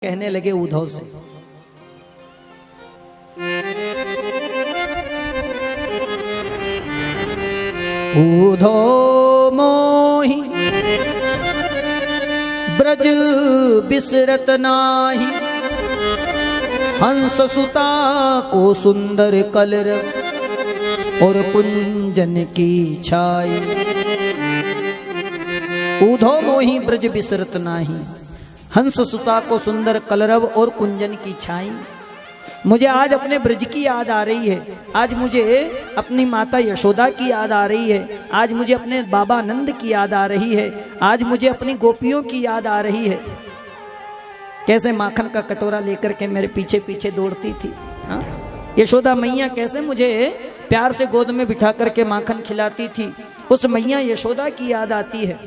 कहने लगे उद्धव से, उद्धव मोहि ब्रज बिसरत नाही, हंस सुता को सुंदर कलरव और कुंजन की छाई। उद्धव मोहि ब्रज बिसरत नाही, हंस सुता को सुंदर कलरव और कुंजन की छाई। मुझे आज अपने ब्रज की याद आ रही है, आज मुझे अपनी माता यशोदा की याद आ रही है, आज मुझे अपने बाबा नंद की याद आ रही है, आज मुझे अपनी गोपियों की याद आ रही है। कैसे माखन का कटोरा लेकर के मेरे पीछे पीछे दौड़ती थी। हाँ? यशोदा मैया कैसे मुझे प्यार से गोद में बिठा करके माखन खिलाती थी, उस मैया यशोदा की याद आती है।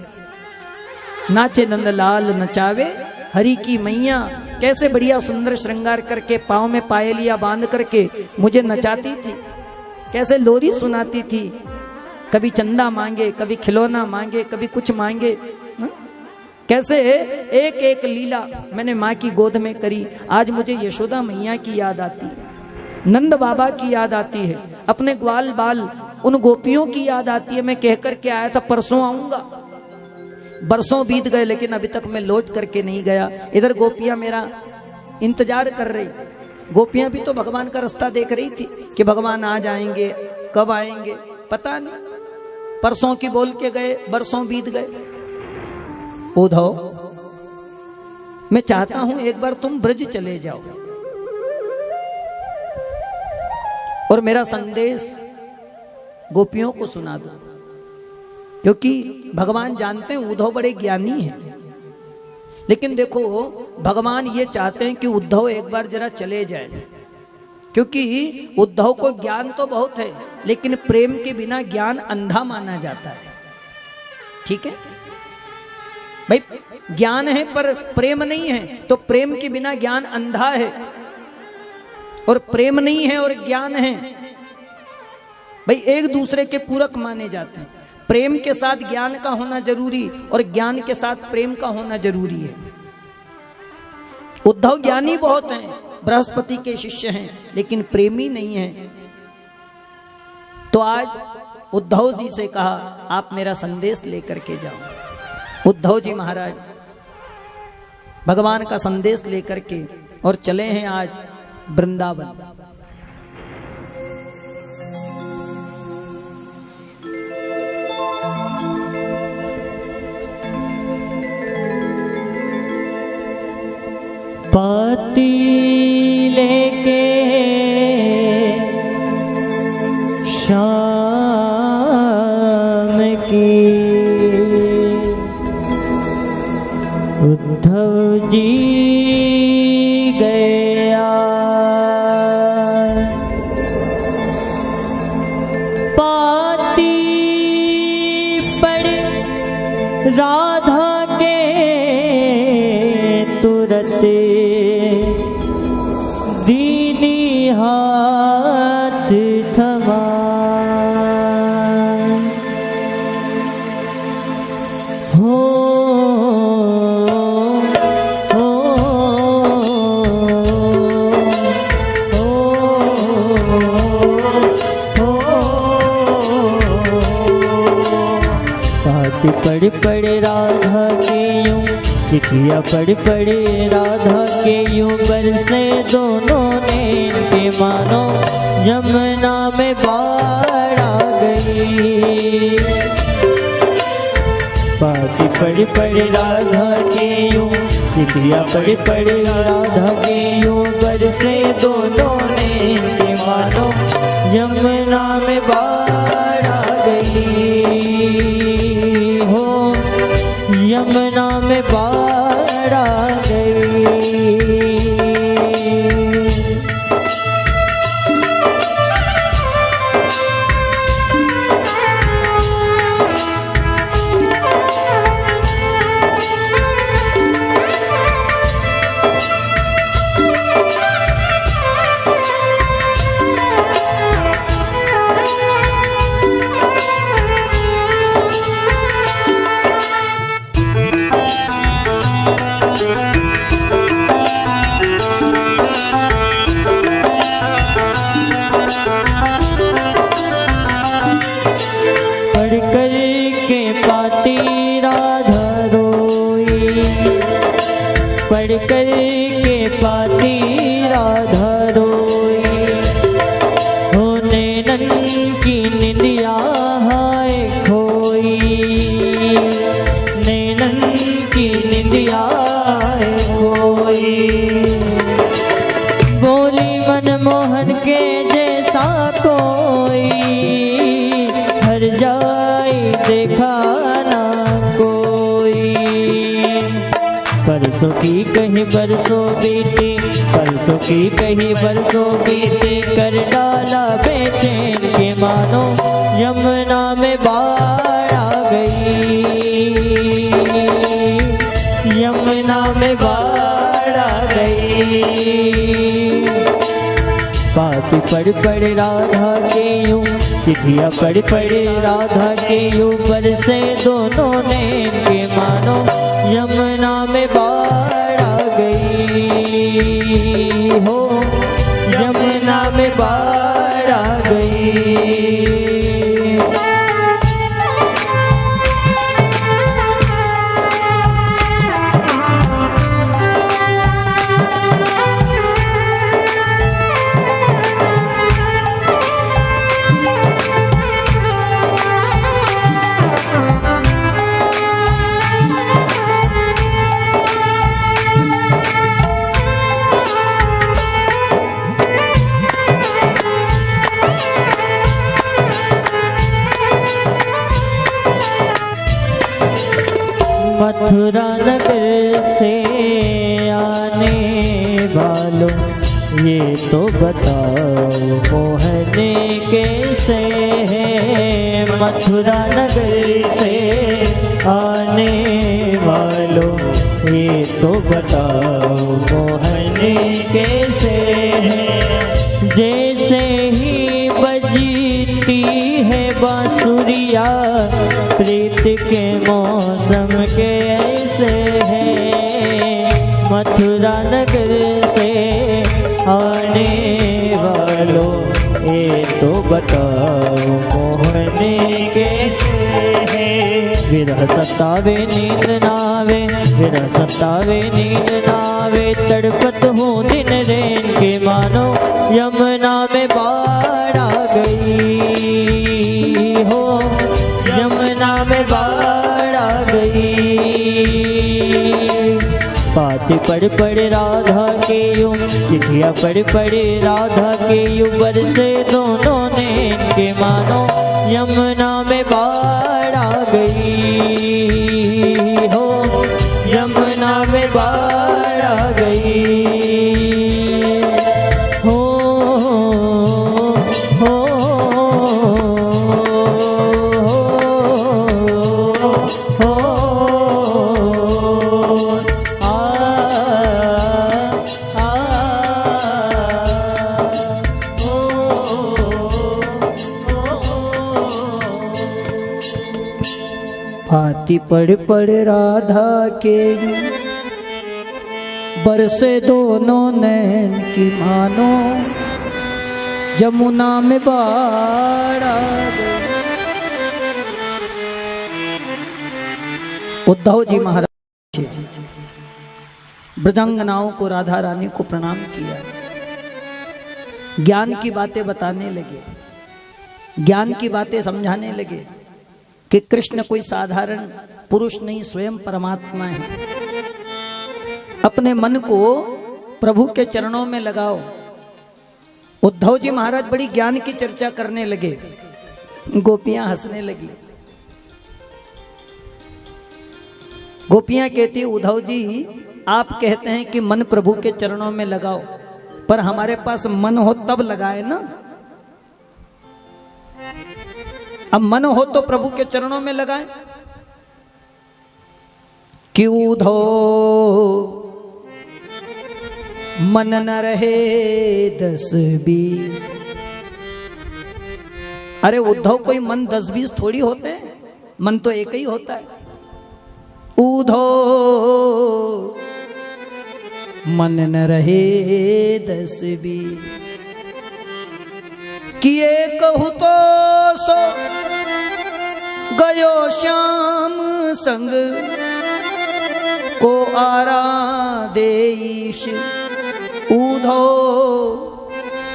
नाचे नंदलाल नचावे हरि की मैया, कैसे बढ़िया सुंदर श्रृंगार करके पाँव में पायलिया बांध करके मुझे नचाती थी, कैसे लोरी सुनाती थी, कभी चंदा मांगे, कभी खिलौना मांगे, कभी कुछ मांगे। कैसे एक एक लीला मैंने माँ की गोद में करी। आज मुझे यशोदा मैया की याद आती है, नंद बाबा की याद आती है, अपने ग्वाल बाल उन गोपियों की याद आती है। मैं कह करके आया था परसों आऊंगा, बरसों बीत गए लेकिन अभी तक मैं लौट करके नहीं गया। इधर गोपियां मेरा इंतजार कर रही, गोपियां भी तो भगवान का रास्ता देख रही थी कि भगवान आ जाएंगे, कब आएंगे पता नहीं। परसों की बोल के गए, बरसों बीत गए। उद्धव, मैं चाहता हूं एक बार तुम ब्रज चले जाओ और मेरा संदेश गोपियों को सुना दो, क्योंकि भगवान जानते हैं उद्धव बड़े ज्ञानी हैं। लेकिन देखो भगवान ये चाहते हैं कि उद्धव एक बार जरा चले जाए, क्योंकि उद्धव को ज्ञान तो बहुत है लेकिन प्रेम के बिना ज्ञान अंधा माना जाता है। ठीक है भाई, ज्ञान है पर प्रेम नहीं है तो प्रेम के बिना ज्ञान अंधा है, और प्रेम नहीं है और ज्ञान है भाई एक दूसरे के पूरक माने जाते हैं। प्रेम के साथ ज्ञान का होना जरूरी और ज्ञान के साथ प्रेम का होना जरूरी है। उद्धव ज्ञानी बहुत हैं, बृहस्पति के शिष्य हैं, लेकिन प्रेमी नहीं हैं। तो आज उद्धव जी से कहा आप मेरा संदेश लेकर के जाओ। उद्धव जी महाराज भगवान का संदेश लेकर के और चले हैं आज वृंदावन। पाती लेके शाम की उद्धव जी गया, पाती पड़ राधा के तुरत दीनी हाथ थमा, हो पड़ पड़ राधा के यूं चिट्ठिया पड़ पड़ राधा के यूं बरसे दोनों ने के मानो यमुना में बाढ़ आ गई। पाती पड़ पड़ राधा के यूं चिट्ठिया पड़ पड़ राधा के यूं बरसे दोनों ने के मानो यमुना में बाढ़ आ गई, यमुना में बाढ़ आ गई। कर के पाती राधा रोई। हो नैनन की निंदिया हाय खोई, नैनन की निंदिया हाय खोई। बोली मनमोहन के जैसा कोई, हर जाई देखा ना कोई। परसों की कहीं बरसों बीती, परसों की कहीं बरसों बीती, कर डाला बेचैन के मानो यमुना में बाढ़ आ गई, यमुना में बाढ़ आ गई। बात पढ़ राधा के यूं, चिट्ठियाँ पढ़ राधा के यूं, बरसे दोनों नैन के मानो यमुना में बाढ़ आ गई। हो यमुना में बाढ़ आ गई। मथुरा नगर से आने वालों, ये तो बताओ मोहने कैसे है। मथुरा नगर से आने वालों, ये तो बताओ मोहने कैसे है। जैसे ही बजती है बांसुरिया, प्रीत के मौसम के ऐसे है। मथुरा नगर से आने वालों, ये तो बताओ मोहने कैसे है। विरह सतावे नींद नावे, विरह सतावे नींद नावे, तड़पत हूँ दिन रैन के मानो यमुना में बाढ़ आ गई। हो यमुना में बाढ़ आ गई। बातें पढ़ राधा के यूं, चिट्ठियाँ पढ़ राधा के यूं, बरसे दोनों नैन के मानो यमुना में बाढ़ आ गई। हो यमुना में बाढ़ आ गई। हो हो भांति पढ़ राधा के बरसे दोनों नैन की मानो जमुना में बाढ़ आ गई। उद्धव जी महाराज ब्रजांगनाओं को, राधा रानी को प्रणाम किया, ज्ञान की बातें बताने लगे, ज्ञान की बातें समझाने लगे कि कृष्ण कोई साधारण पुरुष नहीं, स्वयं परमात्मा है। अपने मन को प्रभु के चरणों में लगाओ। उद्धव जी महाराज बड़ी ज्ञान की चर्चा करने लगे, गोपियां हंसने लगी। गोपियां कहती, उद्धव जी आप कहते हैं कि मन प्रभु के चरणों में लगाओ, पर हमारे पास मन हो तब लगाए ना। अब मन हो तो प्रभु के चरणों में लगाए। कि उद्धव मन न रहे 10-20। अरे उद्धव कोई मन 10-20 थोड़ी होते हैं, मन तो एक ही होता है। उद्धव मन न रहे 10-20। किए कहू तो सो गयो श्याम संग, को आराधेश ऊधो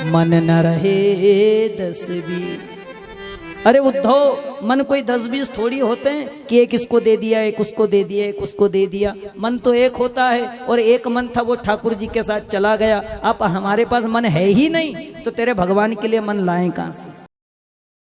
मन न रहे 10-20। अरे उद्धव, मन कोई 10-20 थोड़ी होते हैं कि एक इसको दे दिया, एक उसको दे दिया, एक उसको दे दिया। मन तो एक होता है, और एक मन था वो ठाकुर जी के साथ चला गया। अब हमारे पास मन है ही नहीं, तो तेरे भगवान के लिए मन लाएं कहां से।